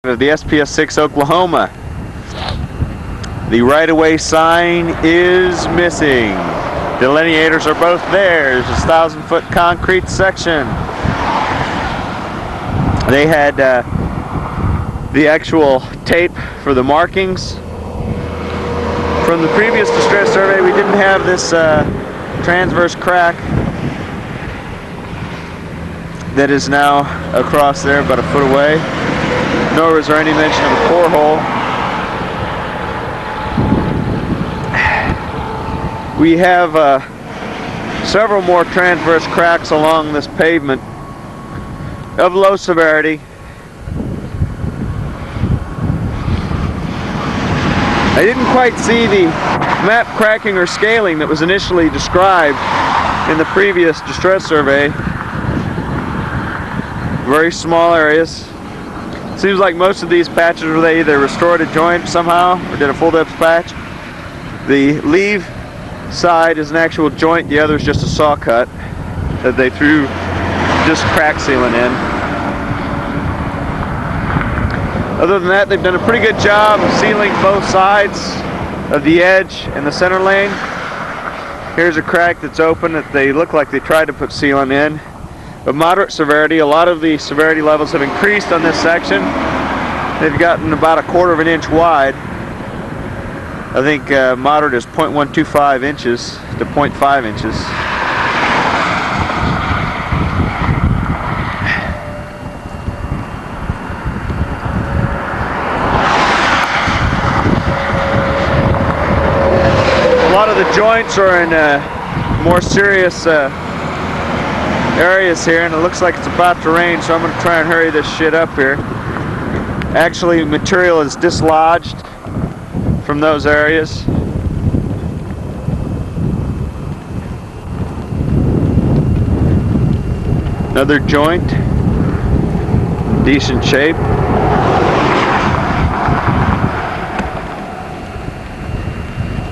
of the SPS 6 Oklahoma. The right-of-way sign is missing. Delineators are both there. There's a 1,000-foot concrete section. They had the actual tape for the markings. From the previous distress survey, we didn't have this transverse crack that is now across there about a foot away, nor was there any mention of a core hole. We have several more transverse cracks along this pavement of low severity. I didn't quite see the map cracking or scaling that was initially described in the previous distress survey. Very small areas. Seems like most of these patches were they either restored a joint somehow or did a full depth patch. The leave side is an actual joint, the other is just a saw cut that they threw just crack sealing in. Other than that, they've done a pretty good job of sealing both sides of the edge and the center lane. Here's a crack that's open that they look like they tried to put sealant in. But moderate severity, a lot of the severity levels have increased on this section. They've gotten about 1/4 of an inch wide. I think moderate is 0.125 inches to 0.5 inches. A lot of the joints are in more serious areas here, and it looks like it's about to rain, so I'm going to try and hurry this shit up here. Actually, material is dislodged from those areas. Another joint, decent shape.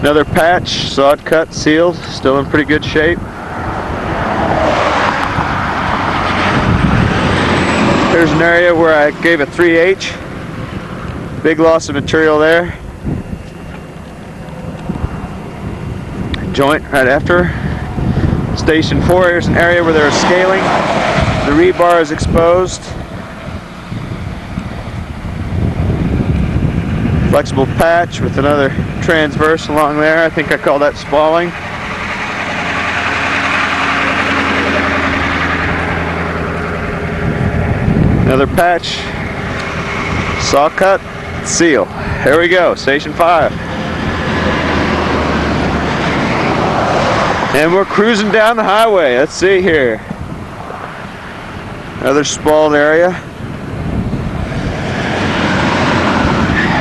Another patch, sawed cut, sealed, still in pretty good shape. There's an area where I gave a 3H. Big loss of material there. Joint right after. Station 4, here's an area where there is scaling. The rebar is exposed. Flexible patch with another transverse along there. I think I call that spalling. Another patch, saw cut, seal. Here we go, station 5. And we're cruising down the highway. Let's see here. Another spalled area.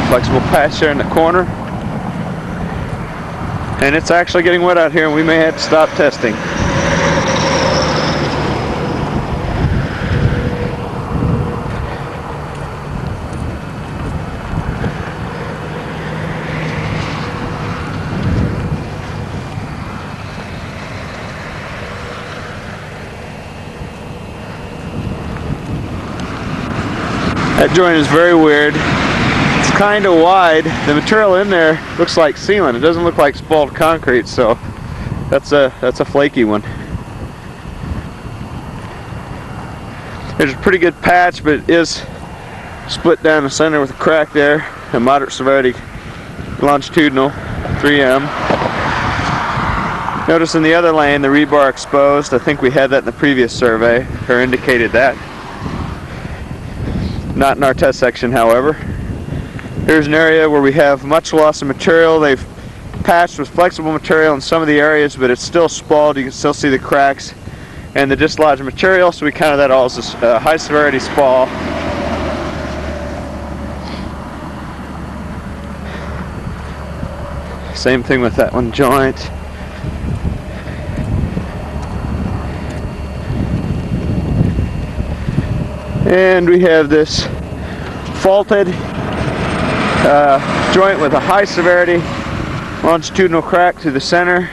Flexible patch there in the corner. And it's actually getting wet out here, and we may have to stop testing. That joint is very weird. It's kind of wide. The material in there looks like sealant. It doesn't look like spalled concrete, so that's a flaky one. There's a pretty good patch, but it is split down the center with a crack there. A moderate severity longitudinal 3M. Notice in the other lane the rebar exposed. I think we had that in the previous survey, or indicated that. Not in our test section, however. Here's an area where we have much loss of material. They've patched with flexible material in some of the areas, but it's still spalled. You can still see the cracks and the dislodged material, so we counted that all as a high severity spall. Same thing with that one joint. And we have this faulted joint with a high severity longitudinal crack through the center.